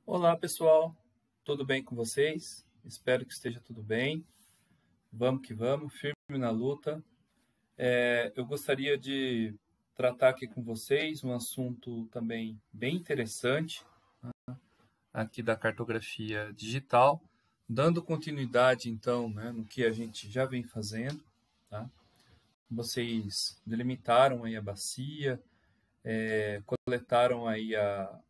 Olá, pessoal. Tudo bem com vocês? Espero que esteja tudo bem. Vamos que vamos, firme na luta. Eu gostaria de tratar aqui com vocês um assunto também bem interessante, né, aqui da cartografia digital, dando continuidade, então, né, no que a gente já vem fazendo. Tá? Vocês delimitaram aí a bacia, coletaram aí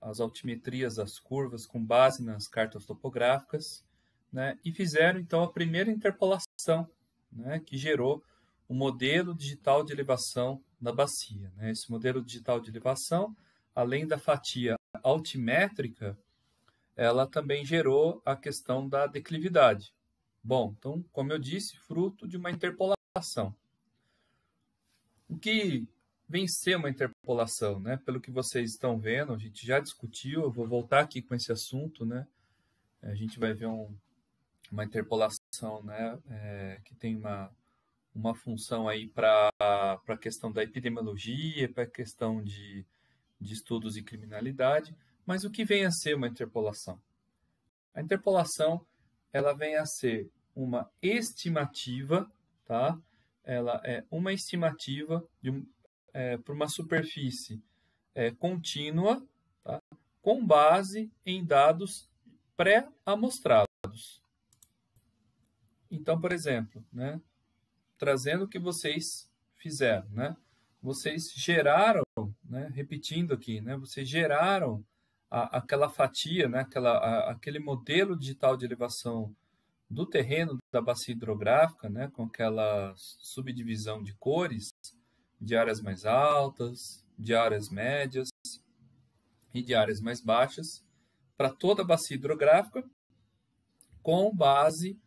as altimetrias das curvas com base nas cartas topográficas, né, e fizeram então a primeira interpolação, né, que gerou o modelo digital de elevação da bacia, né. Esse modelo digital de elevação, além da fatia altimétrica, ela também gerou a questão da declividade. Bom, então, como eu disse, fruto de uma interpolação. O que vem ser uma interpolação, né? Pelo que vocês estão vendo, a gente já discutiu, eu vou voltar aqui com esse assunto, né? A gente vai ver uma interpolação, né? Que tem uma função aí para a questão da epidemiologia, para a questão de estudos de criminalidade. Mas o que vem a ser uma interpolação? A interpolação, ela vem a ser uma estimativa, tá? Ela é uma estimativa por uma superfície contínua, tá? Com base em dados pré-amostrados. Então, por exemplo, né, trazendo o que vocês fizeram, né, vocês geraram, né, repetindo aqui, né, vocês geraram aquela fatia, né, aquele modelo digital de elevação do terreno da bacia hidrográfica, né, com aquela subdivisão de cores, de áreas mais altas, de áreas médias e de áreas mais baixas, para toda a bacia hidrográfica, com base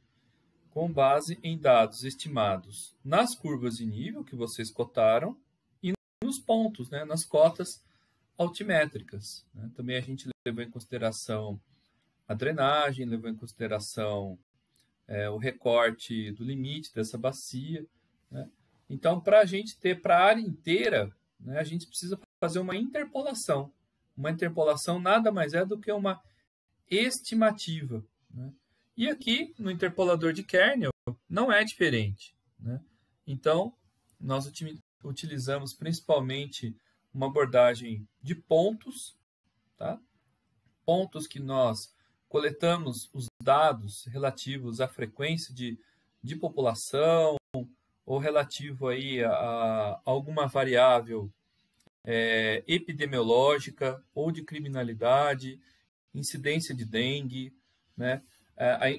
em dados estimados nas curvas de nível que vocês cotaram e nos pontos, né, nas cotas altimétricas, né. Também a gente levou em consideração a drenagem, levou em consideração o recorte do limite dessa bacia, né. Então, para a gente ter para a área inteira, né, a gente precisa fazer uma interpolação. Uma interpolação nada mais é do que uma estimativa, né. E aqui, no interpolador de kernel, não é diferente, né. Então, nós utilizamos principalmente uma abordagem de pontos, tá? Pontos que nós coletamos os dados relativos à frequência de população, ou relativo aí a alguma variável epidemiológica ou de criminalidade, incidência de dengue, né?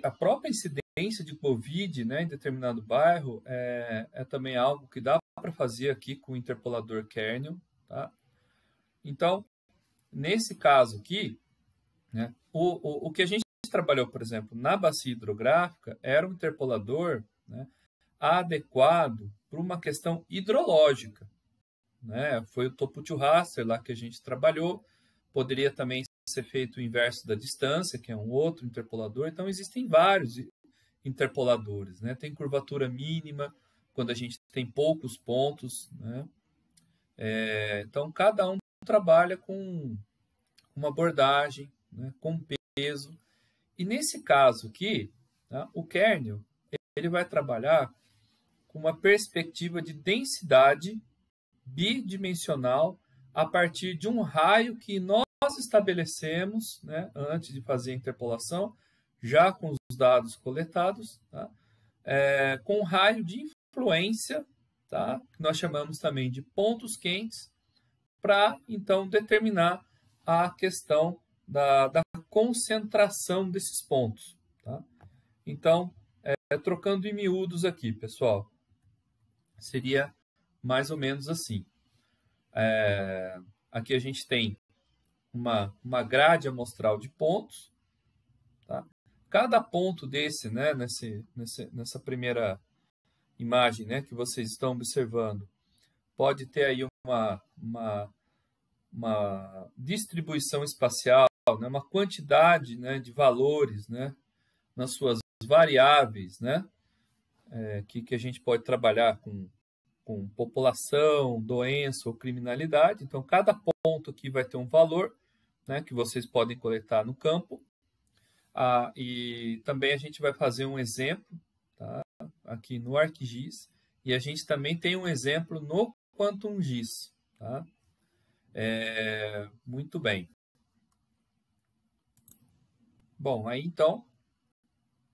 A própria incidência de Covid, né, em determinado bairro é também algo que dá para fazer aqui com o interpolador kernel, tá? Então, nesse caso aqui, né, o que a gente trabalhou, por exemplo, na bacia hidrográfica era um interpolador, né, adequado para uma questão hidrológica, né? Foi o topo-to raster lá que a gente trabalhou. Poderia também ser feito o inverso da distância, que é um outro interpolador. Então, existem vários interpoladores, né? Tem curvatura mínima, quando a gente tem poucos pontos, né? Então, cada um trabalha com uma abordagem, né, com peso. E nesse caso aqui, tá, o kernel ele vai trabalhar com uma perspectiva de densidade bidimensional a partir de um raio que nós estabelecemos, né, antes de fazer a interpolação, já com os dados coletados, tá, com um raio de influência, tá, que nós chamamos também de pontos quentes, para então determinar a questão da concentração desses pontos. Tá? Então, trocando em miúdos aqui, pessoal, seria mais ou menos assim. Aqui a gente tem uma grade amostral de pontos. Tá? Cada ponto desse, né, nessa primeira imagem, né, que vocês estão observando, pode ter aí uma distribuição espacial, né, uma quantidade, né, de valores, né, nas suas variáveis, né, que a gente pode trabalhar com população, doença ou criminalidade. Então, cada ponto aqui vai ter um valor, né, que vocês podem coletar no campo. E também a gente vai fazer um exemplo, tá, aqui no ArcGIS, e a gente também tem um exemplo no QuantumGIS. Tá? Muito bem. Bom, aí então,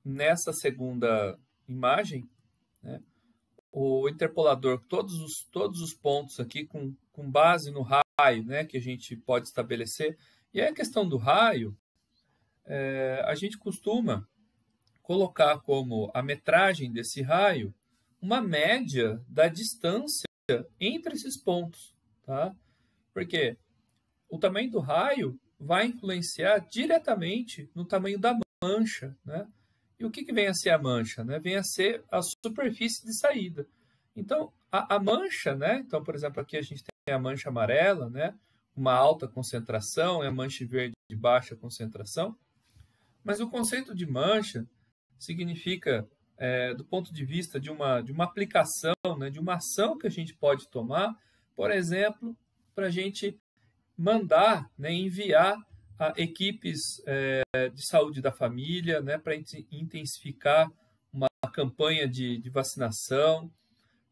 nessa segunda imagem, né, o interpolador, todos os pontos aqui com base no raio, né, que a gente pode estabelecer. E aí a questão do raio, a gente costuma colocar como a metragem desse raio uma média da distância entre esses pontos. Tá? Porque o tamanho do raio vai influenciar diretamente no tamanho da mancha. Né? E o que vem a ser a mancha? Né? Vem a ser a superfície de saída. Então, a mancha, né? Então, por exemplo, aqui a gente tem a mancha amarela, né? Uma alta concentração, e a mancha verde de baixa concentração. Mas o conceito de mancha significa, do ponto de vista de uma aplicação, né? De uma ação que a gente pode tomar, por exemplo, para a gente mandar, né? Enviar equipes de saúde da família, né? Para intensificar uma campanha de vacinação,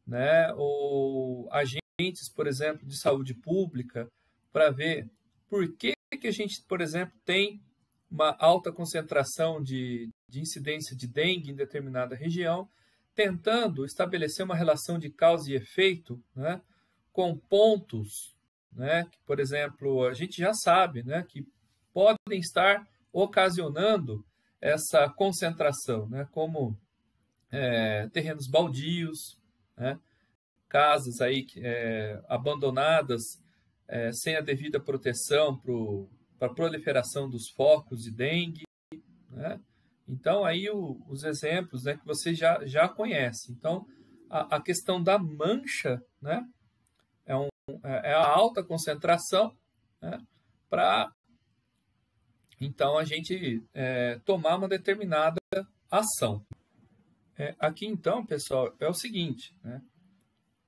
né, ou agentes, por exemplo, de saúde pública, para ver por que a gente, por exemplo, tem uma alta concentração de incidência de dengue em determinada região, tentando estabelecer uma relação de causa e efeito, né, com pontos, né, que, por exemplo, a gente já sabe, né, que podem estar ocasionando essa concentração, né, como terrenos baldios, né? Casas aí abandonadas sem a devida proteção para a proliferação dos focos de dengue. Né? Então, aí os exemplos, né, que você já conhece. Então, a questão da mancha, né, é a alta concentração, né, para, então, a gente tomar uma determinada ação. Aqui, então, pessoal, é o seguinte, né?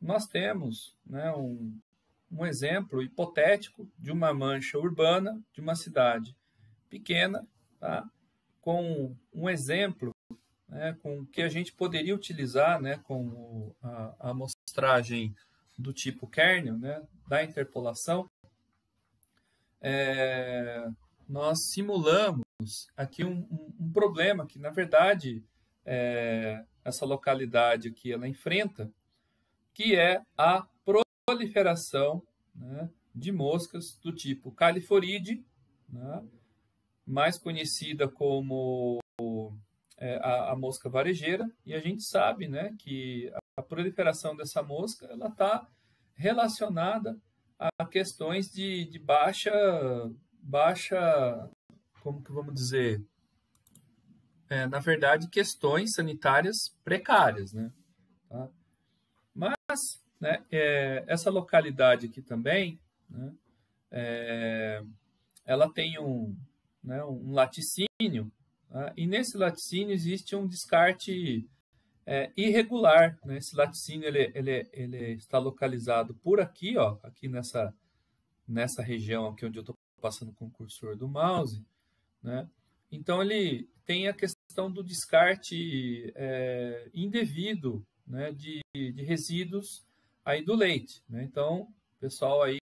Nós temos, né, um exemplo hipotético de uma mancha urbana de uma cidade pequena, tá? Com um exemplo, né, com que a gente poderia utilizar, né, com a amostragem do tipo kernel, né, da interpolação. Nós simulamos aqui um problema que, na verdade, essa localidade aqui ela enfrenta, que é a proliferação, né, de moscas do tipo Califoride, né, mais conhecida como a mosca varejeira, e a gente sabe, né, que a proliferação dessa mosca ela está relacionada a questões de baixa, como que vamos dizer, na verdade, questões sanitárias precárias, né? Tá? Mas, né, essa localidade aqui também, né, ela tem né, um laticínio, tá? E nesse laticínio existe um descarte irregular. Né? Esse laticínio ele está localizado por aqui, ó, aqui nessa região aqui onde eu estou passando com o cursor do mouse. Né? Então, ele tem a questão do descarte indevido, né, de resíduos aí do leite. Né? Então, o pessoal aí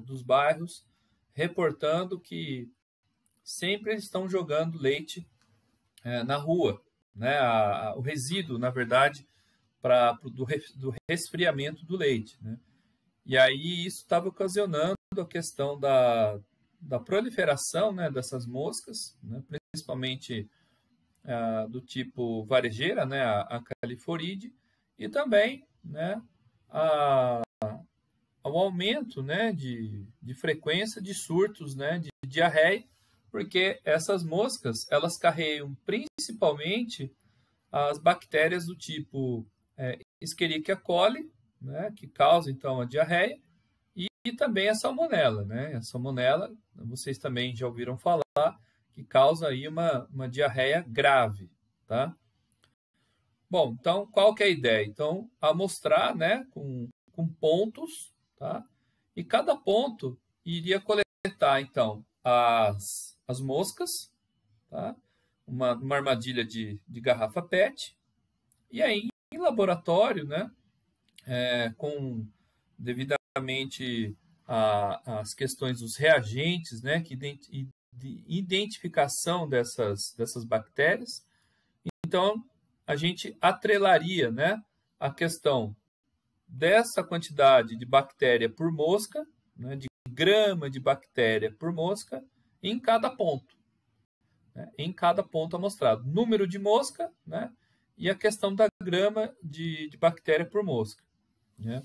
dos bairros reportando que sempre estão jogando leite na rua. Né? O resíduo, na verdade, do resfriamento do leite. Né? E aí isso estava ocasionando a questão da proliferação, né, dessas moscas, né, principalmente do tipo varejeira, né, a Califoride, e também, né, ao aumento, né, de frequência de surtos, né, de diarreia, porque essas moscas elas carregam principalmente as bactérias do tipo Escherichia coli, né, que causa então a diarreia, e também a salmonela, né? A salmonela, vocês também já ouviram falar, que causa aí uma diarreia grave, tá? Bom, então, qual que é a ideia? Então, amostrar, né, com pontos, tá? E cada ponto iria coletar coletar, então, as moscas, tá? Uma armadilha de garrafa PET, e aí, em laboratório, né, com devidamente as questões dos reagentes, né, de identificação dessas bactérias. Então, a gente atrelaria, né, a questão dessa quantidade de bactéria por mosca, né, de grama de bactéria por mosca, em cada ponto. Né, em cada ponto amostrado. Número de mosca, né, e a questão da grama de bactéria por mosca. Né?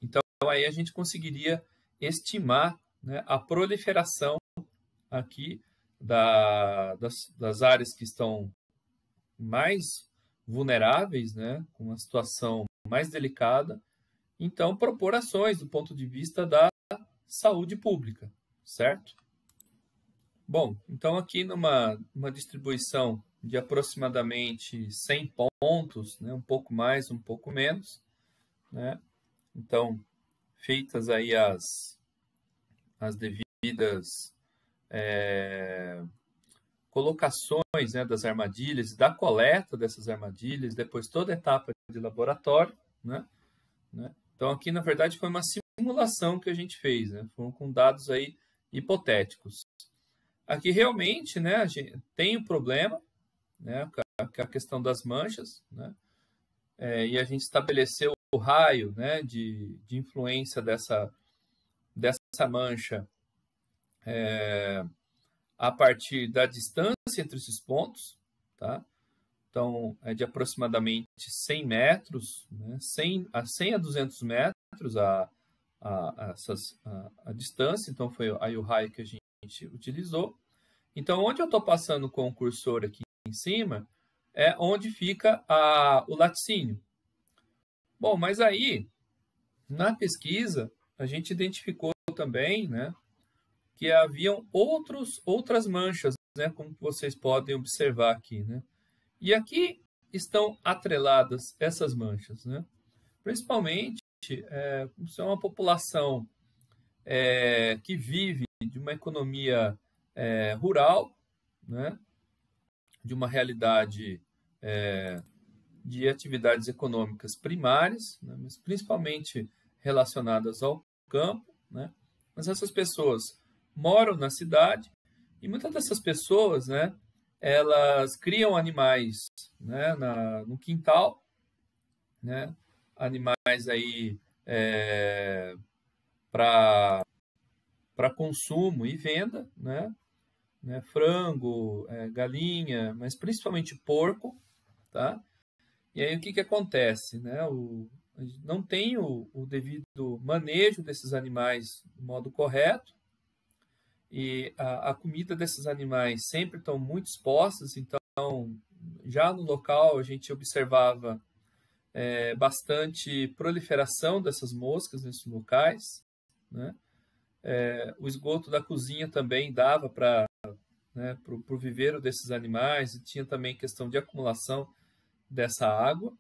Então, aí a gente conseguiria estimar, né, a proliferação aqui das áreas que estão mais vulneráveis, né, com uma situação mais delicada. Então, propor ações do ponto de vista da saúde pública, certo? Bom, então aqui numa distribuição de aproximadamente 100 pontos, né, um pouco mais, um pouco menos, né? Então, feitas aí as devidas colocações, né, das armadilhas, da coleta dessas armadilhas, depois toda a etapa de laboratório, né? Então, aqui, na verdade, foi uma simulação que a gente fez, né? Foram com dados aí hipotéticos. Aqui, realmente, né, a gente tem um problema, né, com a questão das manchas, né? E a gente estabeleceu o raio, né, de influência dessa mancha a partir da distância entre esses pontos, tá? Então, é de aproximadamente 100 metros, né? 100 a 200 metros a distância, então foi aí o raio que a gente utilizou. Então, onde eu estou passando com o cursor aqui em cima, é onde fica o laticínio. Bom, mas aí, na pesquisa, a gente identificou também, né, que haviam outras manchas, né, como vocês podem observar aqui, né? E aqui estão atreladas essas manchas, né? Principalmente, se é uma população que vive de uma economia rural, né? De uma realidade de atividades econômicas primárias, né? Mas principalmente relacionadas ao campo, né? Mas essas pessoas moram na cidade e muitas dessas pessoas, né, elas criam animais, né, no quintal, né, animais aí para consumo e venda, né, frango, galinha, mas principalmente porco, tá? E aí o que acontece, né? Não tem o devido manejo desses animais de modo correto, e a comida desses animais sempre estão muito expostas, então já no local a gente observava bastante proliferação dessas moscas nesses locais, né? O esgoto da cozinha também dava para o viveiro desses animais, e tinha também questão de acumulação dessa água,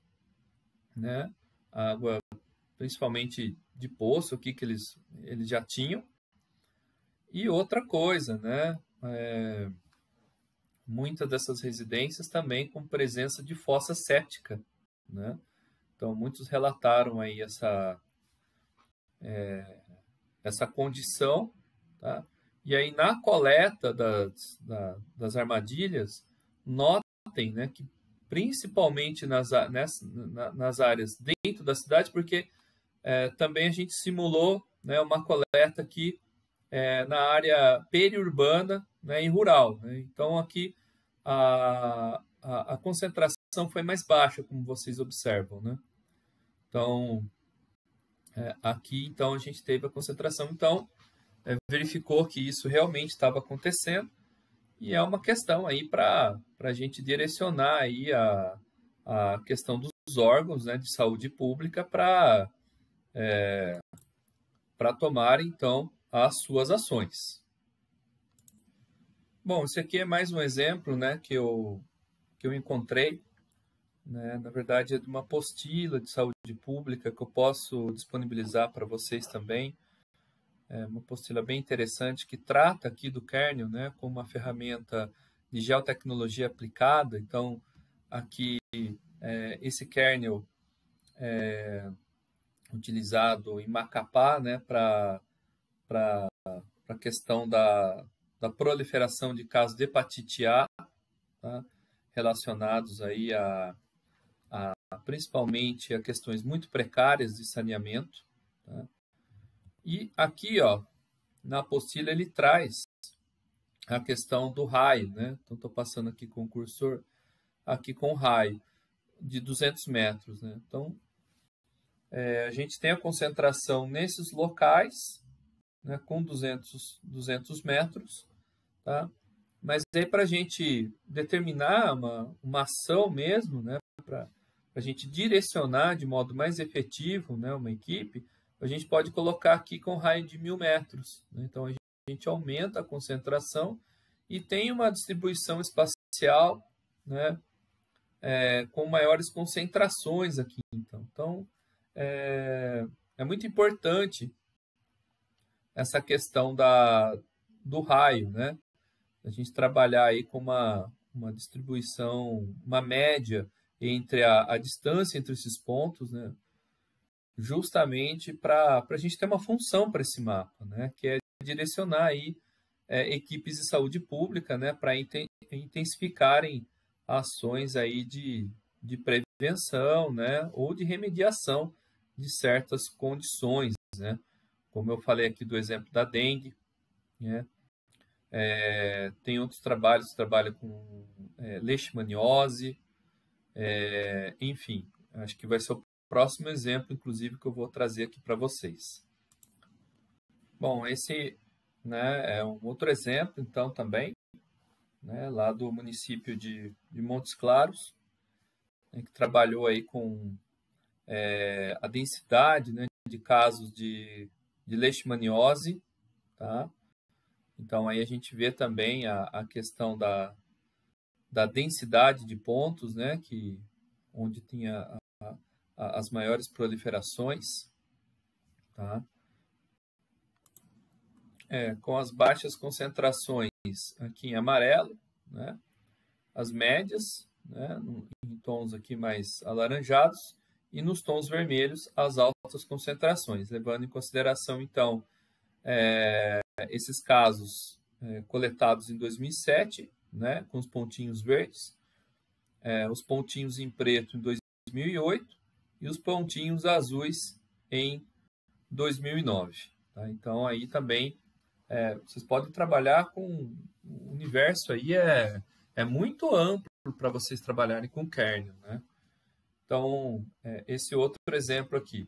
né? Água principalmente de poço aqui que eles já tinham. E outra coisa, né? Muitas dessas residências também com presença de fossa séptica, né? Então, muitos relataram aí essa condição, tá? E aí, na coleta das armadilhas, notem, né, que principalmente nas áreas dentro da cidade, porque também a gente simulou, né, uma coleta aqui na área periurbana, né, e rural, né? Então, aqui a concentração foi mais baixa, como vocês observam, né? Então, aqui então a gente teve a concentração, então verificou que isso realmente estava acontecendo, e é uma questão aí para a gente direcionar aí a questão dos órgãos, né, de saúde pública para tomar então as suas ações. Bom, esse aqui é mais um exemplo, né, que eu encontrei, né? Na verdade, é de uma apostila de saúde pública que eu posso disponibilizar para vocês também, uma apostila bem interessante que trata aqui do kernel, né, como uma ferramenta de geotecnologia aplicada. Então, aqui, esse kernel é utilizado em Macapá, né, para a questão da proliferação de casos de hepatite A, tá, relacionados aí principalmente a questões muito precárias de saneamento. Tá? E aqui, ó, na apostila, ele traz a questão do raio, né? Então, estou passando aqui com o cursor, aqui com o raio de 200 metros, né? Então, a gente tem a concentração nesses locais, né, com 200 metros, tá? Mas aí, para a gente determinar uma ação mesmo, né, para a gente direcionar de modo mais efetivo, né, uma equipe, a gente pode colocar aqui com raio de 1000 metros. Né? Então, a gente aumenta a concentração e tem uma distribuição espacial, né, com maiores concentrações aqui. Então é muito importante essa questão do raio, né? A gente trabalhar aí com uma distribuição, uma média entre a distância entre esses pontos, né? Justamente para a gente ter uma função para esse mapa, né? Que é direcionar aí equipes de saúde pública, né? Para intensificarem ações aí de prevenção, né? Ou de remediação de certas condições, né? Como eu falei aqui do exemplo da dengue, né? Tem outros trabalhos que trabalham com leishmaniose, enfim, acho que vai ser o próximo exemplo, inclusive, que eu vou trazer aqui para vocês. Bom, esse, né, é um outro exemplo, então, também, né, lá do município de Montes Claros, né, que trabalhou aí com a densidade, né, de casos de leishmaniose, tá? Então, aí a gente vê também a questão da densidade de pontos, né, onde tinha as maiores proliferações, tá? Com as baixas concentrações aqui em amarelo, né, as médias, né, em tons aqui mais alaranjados, e nos tons vermelhos as altas concentrações, levando em consideração, então, esses casos coletados em 2007, né, com os pontinhos verdes, os pontinhos em preto em 2008 e os pontinhos azuis em 2009. Tá? Então, aí também vocês podem trabalhar com o universo aí, é muito amplo para vocês trabalharem com kernel, né? Então, esse outro exemplo aqui,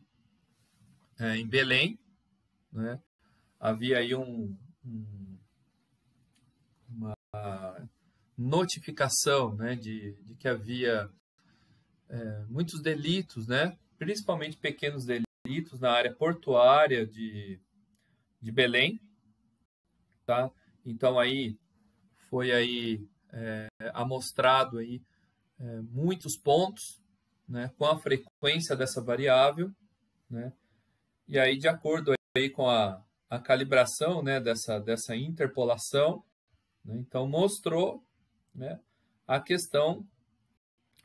em Belém, né, havia aí uma notificação, né, de que havia muitos delitos, né, principalmente pequenos delitos na área portuária de Belém, tá? Então aí foi aí amostrado aí muitos pontos, né, com a frequência dessa variável, né? E aí, de acordo aí com a calibração, né, dessa interpolação, né, então mostrou, né, a questão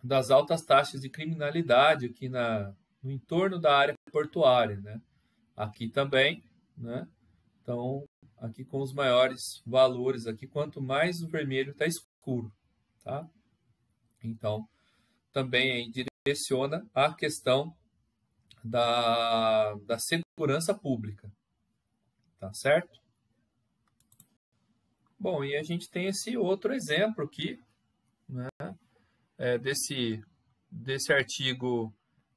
das altas taxas de criminalidade aqui no entorno da área portuária, né? Aqui também, né? Então, aqui com os maiores valores, aqui quanto mais o vermelho está escuro, tá? Então, também aí direciona a questão da segurança pública, tá certo? Bom, e a gente tem esse outro exemplo aqui, né, desse artigo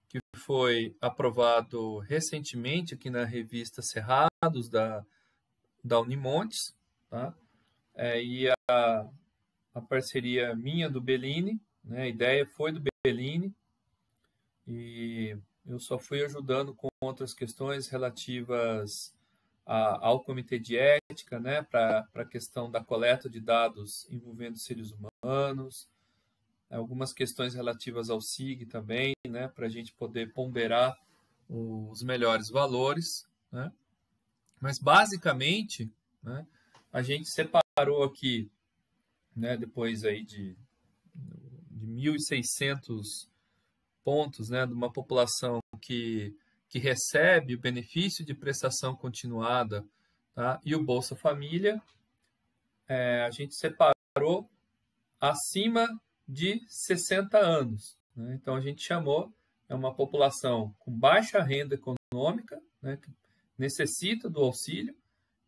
que foi aprovado recentemente aqui na revista Cerrados da Unimontes, tá? E a parceria minha do Bellini, né, a ideia foi do Bellini, e eu só fui ajudando com outras questões relativas ao comitê de ética, né, para a questão da coleta de dados envolvendo seres humanos, algumas questões relativas ao SIG também, né, para a gente poder ponderar os melhores valores, né. Mas, basicamente, né, a gente separou aqui, né, depois aí de 1.600 pontos, né, de uma população que recebe o benefício de prestação continuada, tá, e o Bolsa Família, a gente separou acima de 60 anos. Né? Então, a gente chamou uma população com baixa renda econômica, né, que necessita do auxílio,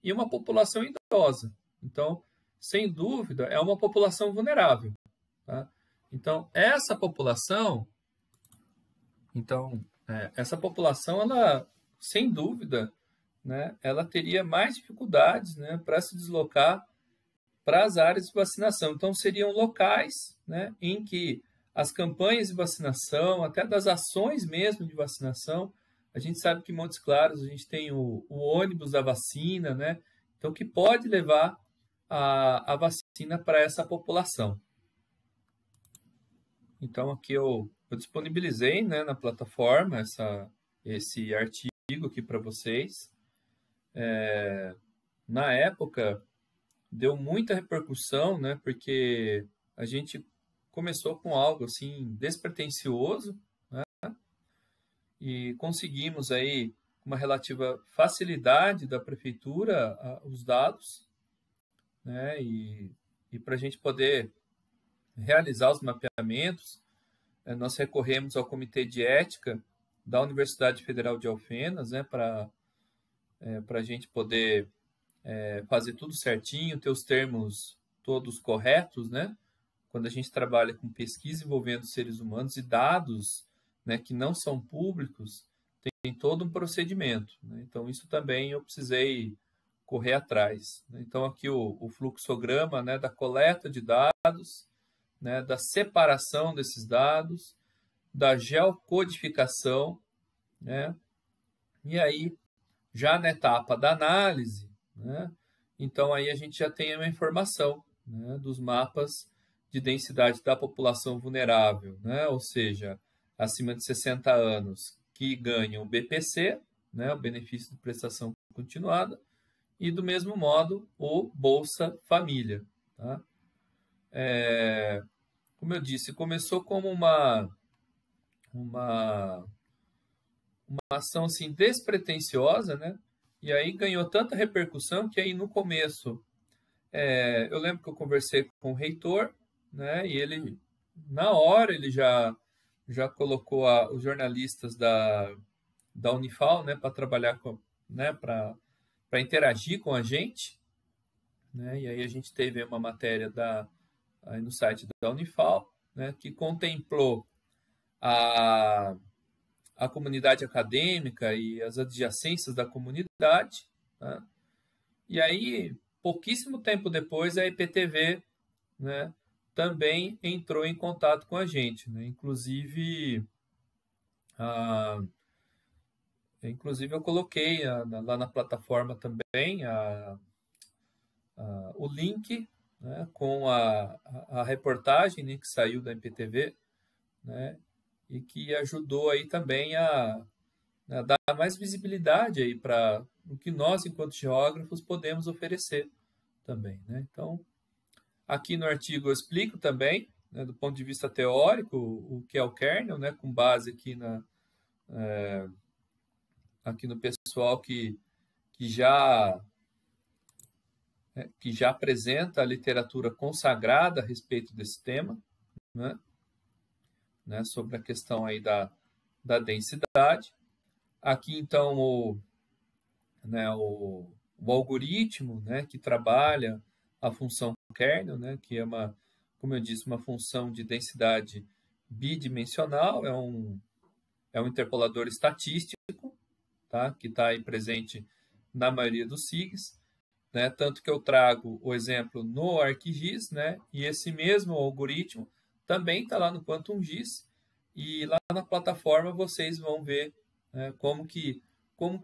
e uma população idosa. Então, sem dúvida, é uma população vulnerável. Tá? Então, essa população, ela, sem dúvida, né, ela teria mais dificuldades, né, para se deslocar para as áreas de vacinação. Então, seriam locais, né, em que as campanhas de vacinação, até das ações mesmo de vacinação, a gente sabe que em Montes Claros a gente tem o ônibus da vacina, né, então que pode levar a vacina para essa população. Então, aqui eu disponibilizei, né, na plataforma esse artigo aqui para vocês. Na época, deu muita repercussão, né, porque a gente começou com algo assim despretensioso, né, e conseguimos aí uma relativa facilidade da prefeitura os dados, né, e para a gente poder realizar os mapeamentos, nós recorremos ao Comitê de Ética da Universidade Federal de Alfenas, né, para a gente poder fazer tudo certinho, ter os termos todos corretos, né? Quando a gente trabalha com pesquisa envolvendo seres humanos e dados, né, que não são públicos, tem todo um procedimento. Né? Então, isso também eu precisei correr atrás. Né? Então, aqui o fluxograma, né, da coleta de dados, né, da separação desses dados, da geocodificação, né? E aí, já na etapa da análise, né, então aí a gente já tem uma informação, né, dos mapas de densidade da população vulnerável, né, ou seja, acima de 60 anos que ganham o BPC, né, o benefício de prestação continuada, e do mesmo modo o Bolsa Família. Tá? Como eu disse, começou como uma ação assim despretensiosa, né? E aí ganhou tanta repercussão que aí no começo eu lembro que eu conversei com o reitor, né? E ele na hora ele já colocou os jornalistas da Unifal, né? Para trabalhar com, né? Para interagir com a gente, né? E aí a gente teve uma matéria aí no site da Unifal, né? Que contemplou a comunidade acadêmica e as adjacências da comunidade. Né? E aí, pouquíssimo tempo depois, a EPTV, né, também entrou em contato com a gente. Né? Inclusive, eu coloquei lá na plataforma também o link, né, com a reportagem, né, que saiu da EPTV, né, e que ajudou aí também a dar mais visibilidade aí para o que nós, enquanto geógrafos, podemos oferecer também. Né? Então, aqui no artigo eu explico também, né, do ponto de vista teórico, o que é o kernel, né, com base aqui no pessoal que já apresenta a literatura consagrada a respeito desse tema, né, sobre a questão aí da densidade. Aqui, então, o algoritmo, né, que trabalha a função kernel, né, que é como eu disse, uma função de densidade bidimensional, é um interpolador estatístico, tá, que está aí presente na maioria dos SIGs, né, tanto que eu trago o exemplo no ArcGIS, né, e esse mesmo algoritmo também está lá no QuantumGIS, e lá na plataforma vocês vão ver, né, como que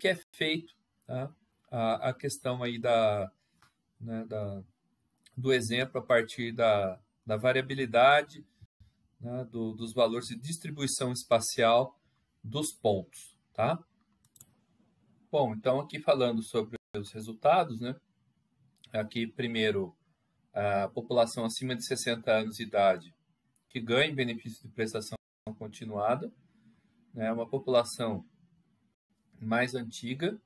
é feito, tá, a questão aí do exemplo a partir da variabilidade, né, dos valores de distribuição espacial dos pontos. Tá? Bom, então aqui falando sobre os resultados, né? Aqui, primeiro, a população acima de 60 anos de idade que ganha benefício de prestação continuada, né? Uma população mais antiga,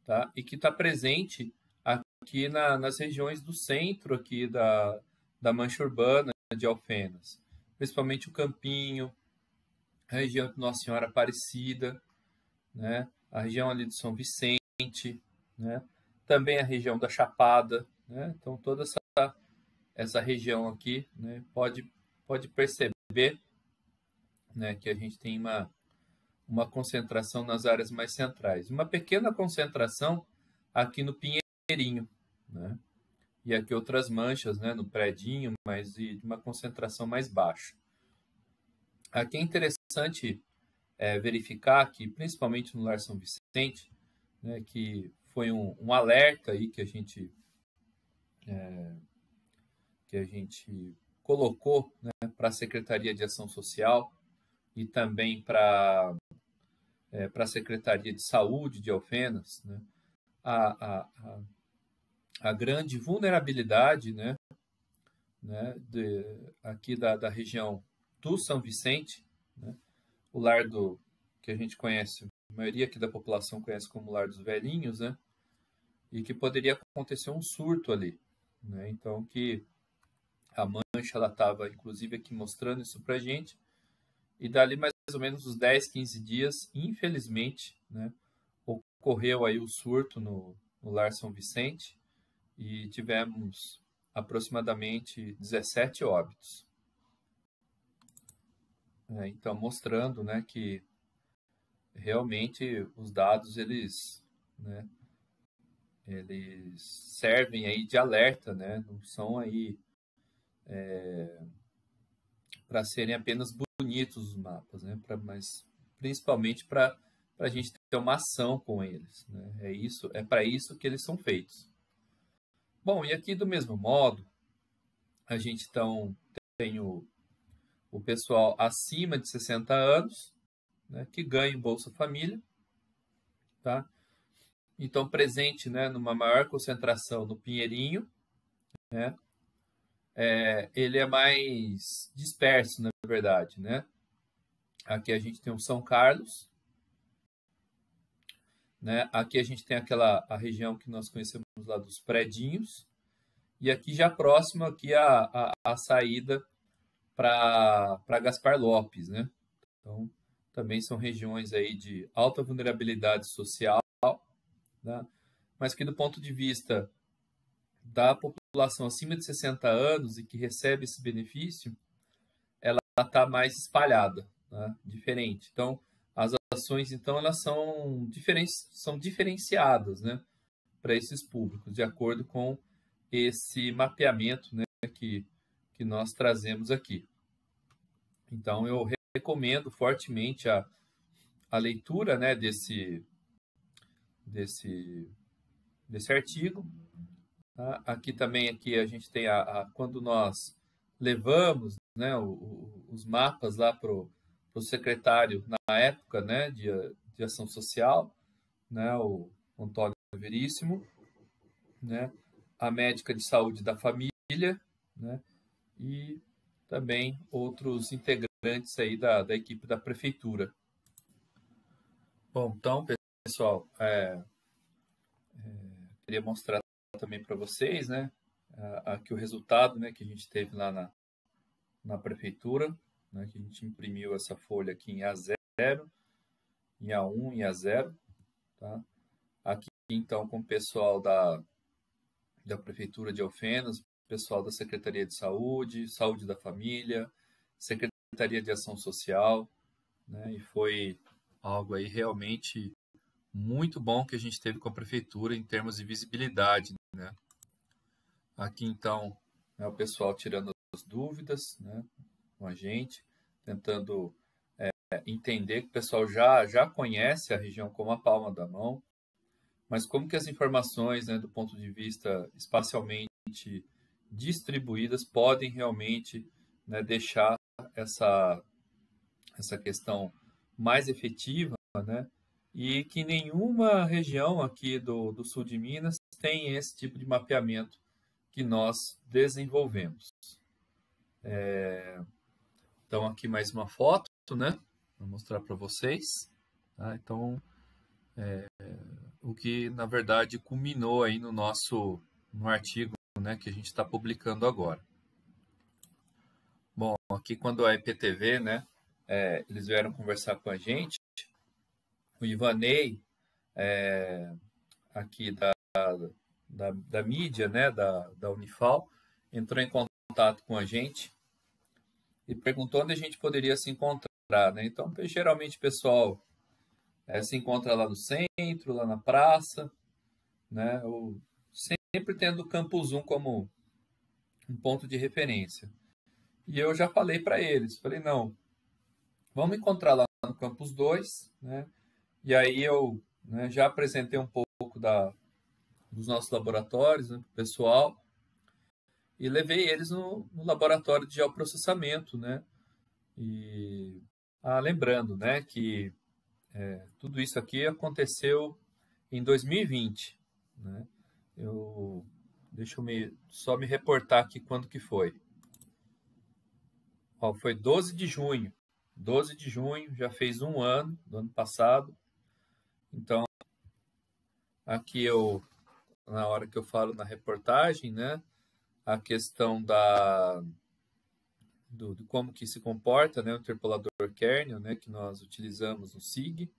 tá? E que está presente aqui nas regiões do centro aqui da mancha urbana de Alfenas, principalmente o Campinho, a região de Nossa Senhora Aparecida, né? A região ali de São Vicente, né? Também a região da Chapada, né? Então toda essa região aqui, né? Pode perceber, né? Que a gente tem uma concentração nas áreas mais centrais, uma pequena concentração aqui no Pinheirinho, né? E aqui outras manchas, né? No Predinho, mas de uma concentração mais baixa. Aqui é interessante verificar que, principalmente no Lar São Vicente, né, que foi um alerta aí que a gente colocou, né, para a Secretaria de Ação Social e também para a Secretaria de Saúde de Alfenas, né, a grande vulnerabilidade, né, aqui da região do São Vicente, né, o lar que a gente conhece, a maioria aqui da população conhece como lar dos velhinhos, né? E que poderia acontecer um surto ali, né? Então, que a mancha, ela estava, inclusive, aqui mostrando isso pra gente, e dali mais ou menos uns 10, 15 dias, infelizmente, né? Ocorreu aí o surto no lar São Vicente, e tivemos aproximadamente 17 óbitos. Então, mostrando, né, que realmente os dados eles servem aí de alerta, né? Não são aí para serem apenas bonitos os mapas, né? Mas principalmente para a gente ter uma ação com eles, né? É para isso que eles são feitos. Bom, e aqui do mesmo modo a gente então tem o pessoal acima de 60 anos, né, que ganha em Bolsa Família, tá? Então, presente, né, numa maior concentração no Pinheirinho, né? Ele é mais disperso, na verdade, né? Aqui a gente tem o São Carlos, né? Aqui a gente tem a região que nós conhecemos lá dos Predinhos, e aqui já próximo aqui a saída para Gaspar Lopes, né? Então, também são regiões aí de alta vulnerabilidade social, né? Mas que do ponto de vista da população acima de 60 anos e que recebe esse benefício, ela está mais espalhada, né? Diferente. Então, as ações, então, elas são diferenciadas, né, para esses públicos, de acordo com esse mapeamento, né, que nós trazemos aqui. Então, eu recomendo fortemente a leitura, né, desse artigo. Tá? Aqui também a gente tem quando nós levamos, né, os mapas lá para o secretário na época, né, de ação social, né, o Antônio Veríssimo, né, a médica de saúde da família, né, e também outros integrantes aí da equipe da prefeitura. Bom, então, pessoal, queria mostrar também para vocês, né, aqui o resultado, né, que a gente teve lá na prefeitura, né, que a gente imprimiu essa folha aqui em A0, em A1 e A0, tá? Aqui, então, com o pessoal da Prefeitura de Alfenas, pessoal da Secretaria de Saúde, Saúde da Família, Secretaria de Ação Social, né? E foi algo aí realmente muito bom que a gente teve com a Prefeitura em termos de visibilidade, né? Aqui, então, né, o pessoal tirando as dúvidas, né, com a gente, tentando entender que o pessoal já conhece a região como a palma da mão, mas como que as informações, né, do ponto de vista espacialmente distribuídas podem realmente, né, deixar essa questão mais efetiva, né, e que nenhuma região aqui do sul de Minas tem esse tipo de mapeamento que nós desenvolvemos. Então, aqui mais uma foto, né? Vou mostrar para vocês. Tá? Então, o que, na verdade, culminou aí no artigo, né, que a gente está publicando agora. Bom, aqui quando a IPTV, né, eles vieram conversar com a gente, o Ivanei, aqui da mídia, né, da Unifal, entrou em contato com a gente e perguntou onde a gente poderia se encontrar, né? Então, geralmente o pessoal se encontra lá no centro, lá na praça, né? Ou sempre tendo o Campus 1 como um ponto de referência. E eu já falei para eles, falei, não, vamos encontrar lá no Campus 2, né? E aí eu, né, já apresentei um pouco dos nossos laboratórios, né, para o pessoal, e levei eles no laboratório de geoprocessamento, né? E lembrando, né, que tudo isso aqui aconteceu em 2020, né? Deixa eu só me reportar aqui quando que foi. Ó, foi 12 de junho. 12 de junho, já fez um ano, do ano passado. Então, aqui na hora que eu falo na reportagem, né, a questão de como que se comporta, né, o interpolador kernel, né, que nós utilizamos no SIG.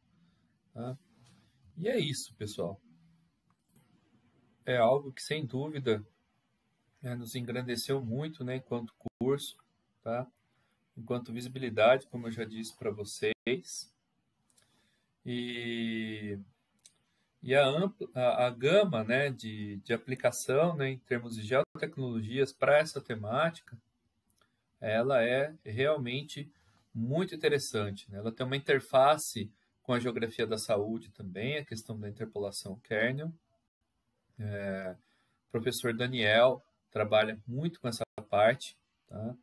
Tá? E é isso, pessoal. É algo que, sem dúvida, nos engrandeceu muito, né, enquanto curso, tá? Enquanto visibilidade, como eu já disse para vocês. E a gama, né, de aplicação, né, em termos de geotecnologias para essa temática, ela é realmente muito interessante, né? Ela tem uma interface com a geografia da saúde também, a questão da interpolação kernel. O professor Daniel trabalha muito com essa parte, tá?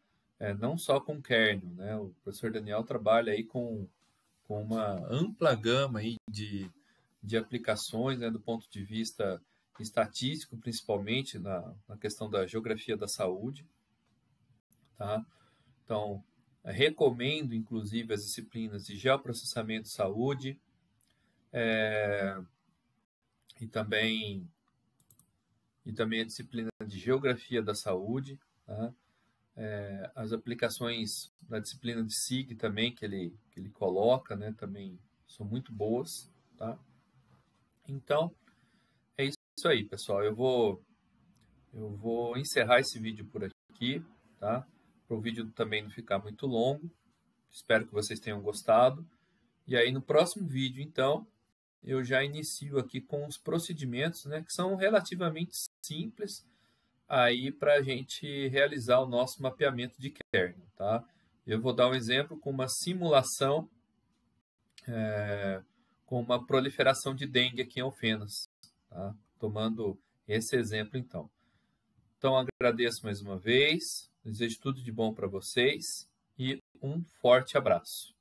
Não só com kernel, né? O professor Daniel trabalha aí com uma ampla gama aí de aplicações, né, do ponto de vista estatístico, principalmente na questão da geografia da saúde. Tá? Então, recomendo, inclusive, as disciplinas de geoprocessamento de saúde e também a disciplina de geografia da saúde. Tá? As aplicações da disciplina de SIG também, que ele coloca, né, também são muito boas. Tá? Então, é isso aí, pessoal. Eu vou encerrar esse vídeo por aqui, tá? Para o vídeo também não ficar muito longo. Espero que vocês tenham gostado. E aí, no próximo vídeo, então, eu já inicio aqui com os procedimentos, né, que são relativamente simples aí para a gente realizar o nosso mapeamento de kernel, tá? Eu vou dar um exemplo com uma simulação com uma proliferação de dengue aqui em Alfenas, tá? Tomando esse exemplo, então. Então, agradeço mais uma vez, desejo tudo de bom para vocês e um forte abraço.